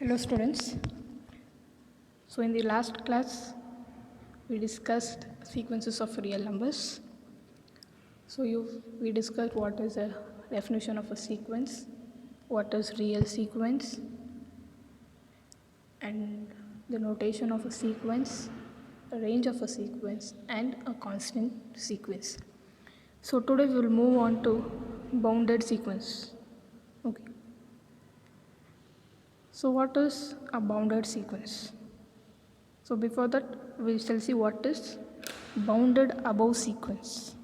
Hello students. So in the last class we discussed sequences of real numbers. We discussed what is a definition of a sequence, what is real sequence, and the notation of a sequence, a range of a sequence, and a constant sequence. So today we will move on to bounded sequence. Okay. So what is a bounded sequence? So before that we shall see what is bounded above sequence.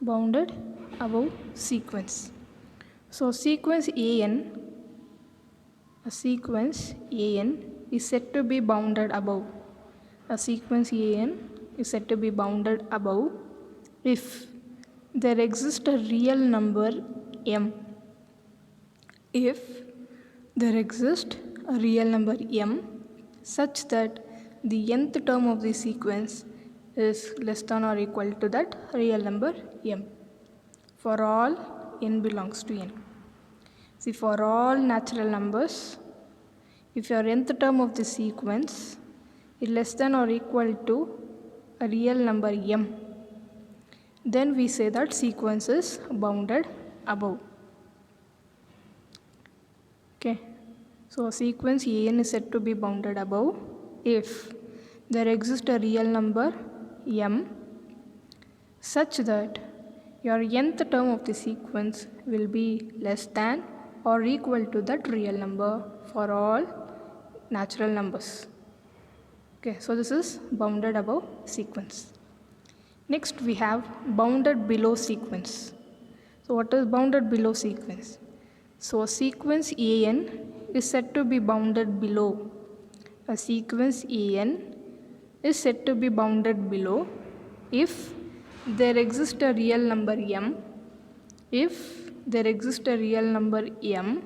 Bounded above sequence. So a sequence AN is said to be bounded above. A sequence AN is said to be bounded above if there exists a real number M. If there exists a real number M such that the nth term of the sequence is less than or equal to that real number M for all n belongs to n. See, for all natural numbers, if your nth term of the sequence is less than or equal to a real number M, then we say that sequence is bounded above. Okay. So a sequence AN is said to be bounded above if there exists a real number M such that your nth term of the sequence will be less than or equal to that real number for all natural numbers. Okay, so this is bounded above sequence. Next we have bounded below sequence. So what is bounded below sequence? So a sequence AN is said to be bounded below. A sequence AN is said to be bounded below if there exists a real number M,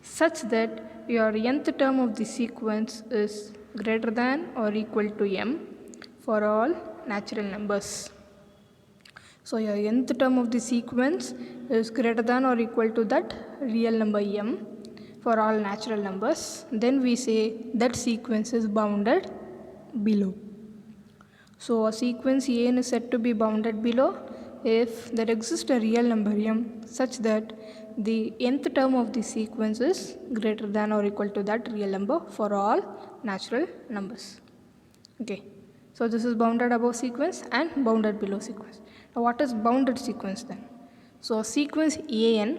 such that your nth term of the sequence is greater than or equal to M for all natural numbers. So your nth term of the sequence is greater than or equal to that real number M for all natural numbers. Then we say that sequence is bounded below. So a sequence AN is said to be bounded below if there exists a real number M such that the nth term of the sequence is greater than or equal to that real number for all natural numbers. Okay. So this is bounded above sequence and bounded below sequence. Now what is bounded sequence then? So a sequence AN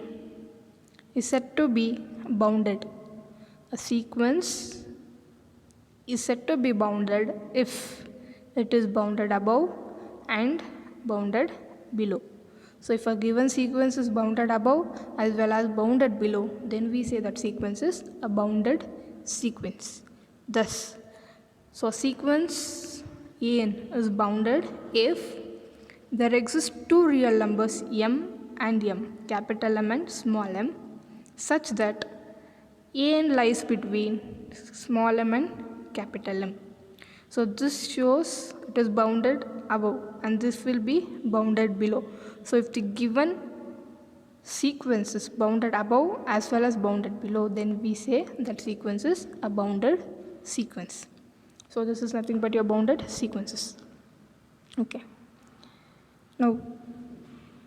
is said to be bounded. A sequence is said to be bounded if it is bounded above and bounded below. So if a given sequence is bounded above as well as bounded below, then we say that sequence is a bounded sequence. Thus, so sequence AN is bounded if there exist two real numbers M and M, capital M and small m, such that AN lies between small m and capital M. So this shows it is bounded above and this will be bounded below. So if the given sequence is bounded above as well as bounded below, then we say that sequence is a bounded sequence. So this is nothing but your bounded sequences. Okay. Now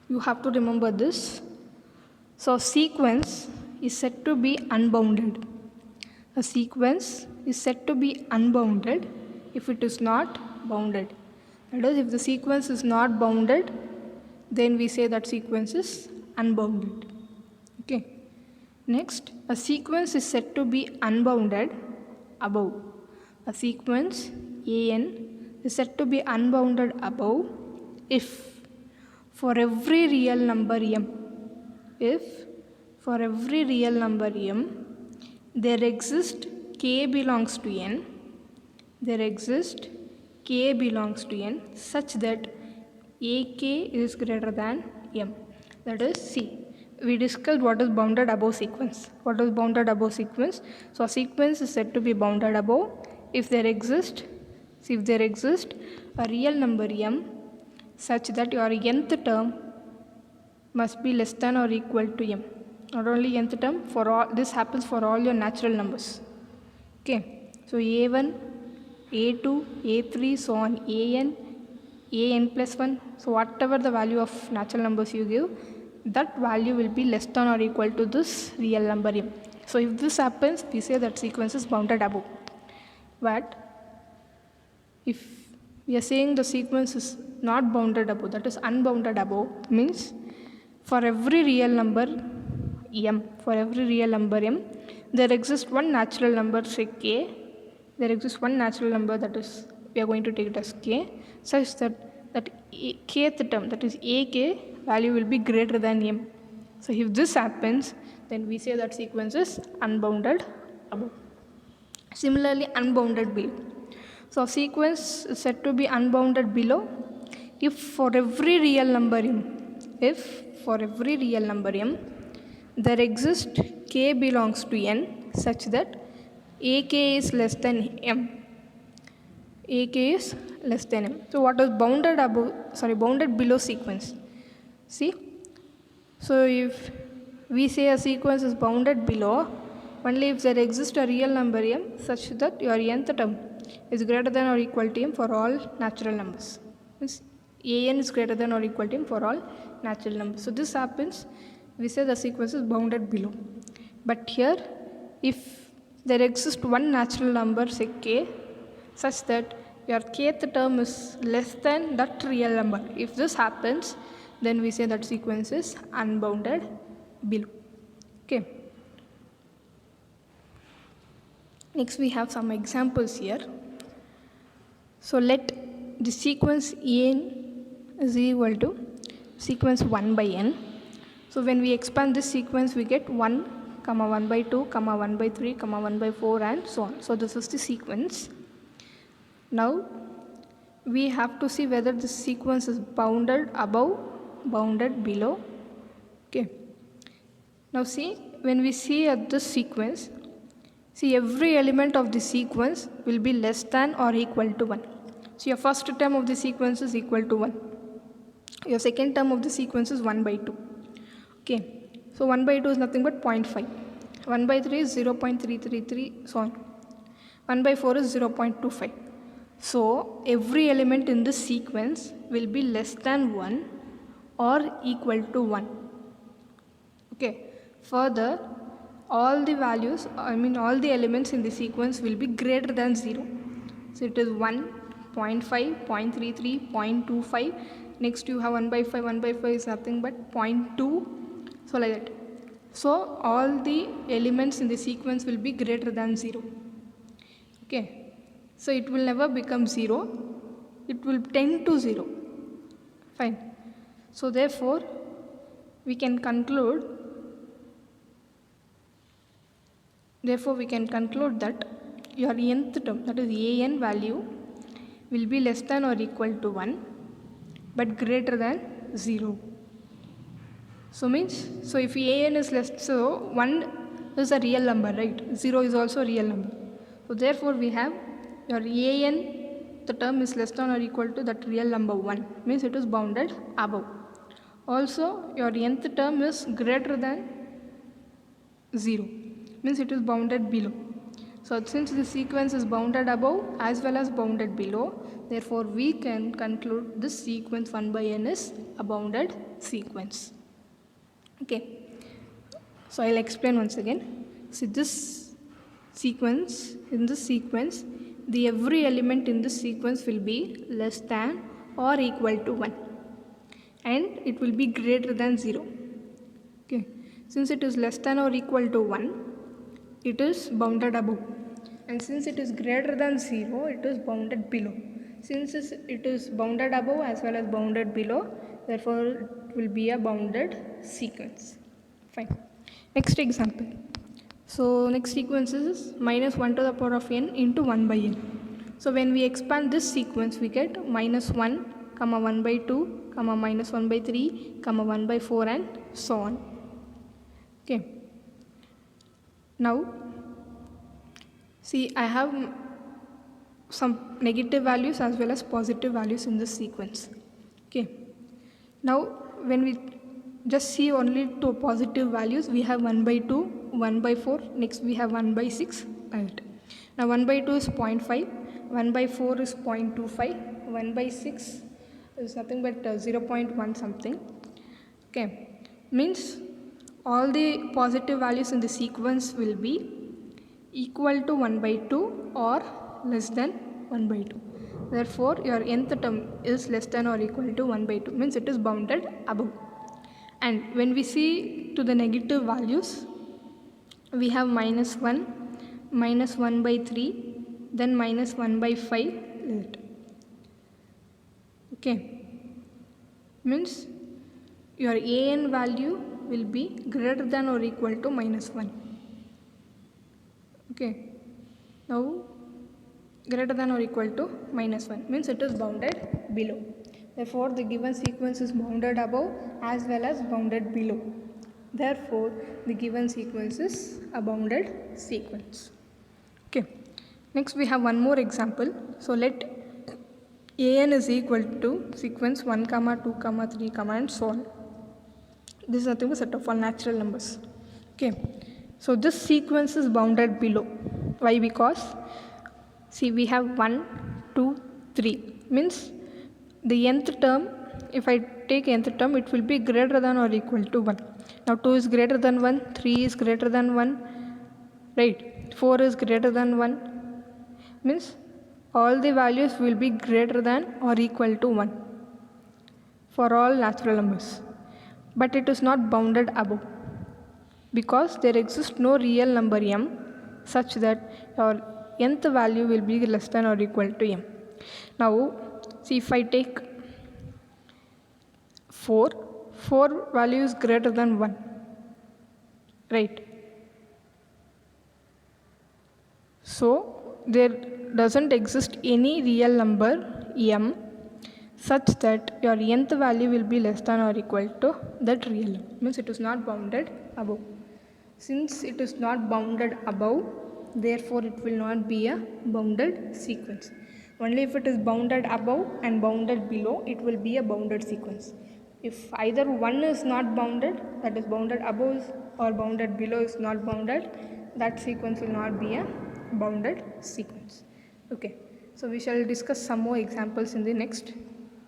you have to remember this. So sequence is said to be unbounded. A sequence is said to be unbounded if it is not bounded. That is, if the sequence is not bounded, then we say that sequence is unbounded. Okay. Next, a sequence is said to be unbounded above. A sequence AN is said to be unbounded above if for every real number M, there exists K belongs to N, such that AK is greater than M. That is C. We discussed what is bounded above sequence. What is bounded above sequence? So a sequence is said to be bounded above if there exists a real number M such that your nth term must be less than or equal to M. not only nth term, for all, this happens for all your natural numbers. Okay, so a1, a2, a3, so on, an plus 1, so whatever the value of natural numbers you give, that value will be less than or equal to this real number m. So if this happens, we say that sequence is bounded above. But if we are saying the sequence is not bounded above, that is unbounded above, means for every real number m, for every real number m, there exists one natural number, say k, there exists one natural number, that is, we are going to take it as k, such that kth term, that is ak value, will be greater than m. So if this happens, then we say that sequence is unbounded above. Similarly, unbounded below. So sequence is said to be unbounded below if for every real number m, if for every real number m, there exists k belongs to n such that ak is less than m. ak is less than m. So what is bounded above, bounded below sequence? See, so if we say a sequence is bounded below only if there exists a real number m such that your nth term is greater than or equal to m for all natural numbers. Means an is greater than or equal to m for all natural numbers. So this happens, we say the sequence is bounded below. But here, if there exists one natural number, say k, such that your kth term is less than that real number, if this happens, then we say that sequence is unbounded below. Okay. Next we have some examples here. So let the sequence n is equal to sequence 1 by n. So when we expand this sequence, we get 1, 1 by 2, 1 by 3, 1 by 4, and so on. So this is the sequence. Now we have to see whether this sequence is bounded above, bounded below. Okay. Now see, when we see at this sequence, see every element of the sequence will be less than or equal to 1. So your first term of the sequence is equal to 1. Your second term of the sequence is 1 by 2. Okay, so 1 by 2 is nothing but 0.5. 1 by 3 is 0.333, so on. 1 by 4 is 0.25. So every element in this sequence will be less than 1 or equal to 1. Okay, further, all the values, all the elements in the sequence will be greater than 0. So it is 1, 0.5, 0.33, 0.25. Next you have 1 by 5. 1 by 5 is nothing but 0.2. So like that. So all the elements in the sequence will be greater than 0. Okay. So it will never become 0. It will tend to 0. Fine. So therefore, we can conclude that your nth term, that is an value, will be less than or equal to 1 but greater than 0. So if an is less, so 1 is a real number, right? 0 is also a real number. So therefore we have your an, the term is less than or equal to that real number 1, means it is bounded above. Also your nth term is greater than 0, means it is bounded below. So since the sequence is bounded above as well as bounded below, therefore we can conclude this sequence 1 by n is a bounded sequence. Okay, so I'll explain once again. See, this sequence, in this sequence, the every element in this sequence will be less than or equal to 1 and it will be greater than 0. Okay, since it is less than or equal to 1, it is bounded above, and since it is greater than 0, it is bounded below. Since it is bounded above as well as bounded below, therefore it will be a bounded sequence. Fine. Next example. So next sequence is minus 1 to the power of n into 1 by n. So when we expand this sequence, we get minus 1, 1 by 2, minus 1 by 3, 1 by 4, and so on. Okay. Now, see, I have some negative values as well as positive values in this sequence. Okay. Now, when we just see only two positive values. We have 1 by 2, 1 by 4, next we have 1 by 6. Right. Now 1 by 2 is 0.5, 1 by 4 is 0.25, 1 by 6 is nothing but 0.1 something. Okay, means all the positive values in the sequence will be equal to 1 by 2 or less than 1 by 2. Therefore, your nth term is less than or equal to 1 by 2, means it is bounded above. And when we see to the negative values, we have minus 1, minus 1 by 3, then minus 1 by 5. Okay, means your an value will be greater than or equal to minus 1. Okay, now greater than or equal to minus 1 means it is bounded below. Therefore, the given sequence is bounded above as well as bounded below. Therefore, the given sequence is a bounded sequence. Okay, next we have one more example. So, let an is equal to sequence 1, 2, 3, and so on. This is nothing but set of all natural numbers. Okay, so this sequence is bounded below. Why? Because see, we have 1, 2, 3 means the nth term, if I take nth term, it will be greater than or equal to 1. Now 2 is greater than 1, 3 is greater than 1, right? 4 is greater than 1, means all the values will be greater than or equal to 1 for all natural numbers. But it is not bounded above because there exists no real number m such that your nth value will be less than or equal to m. Now, see, if I take 4 value is greater than 1, right? So, there doesn't exist any real number m such that your nth value will be less than or equal to that real number. Means it is not bounded above. Since it is not bounded above, therefore it will not be a bounded sequence. Only if it is bounded above and bounded below, it will be a bounded sequence. If either one is not bounded, that is bounded above, or bounded below is not bounded, that sequence will not be a bounded sequence. Okay, so we shall discuss some more examples in the next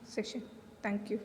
session. Thank you.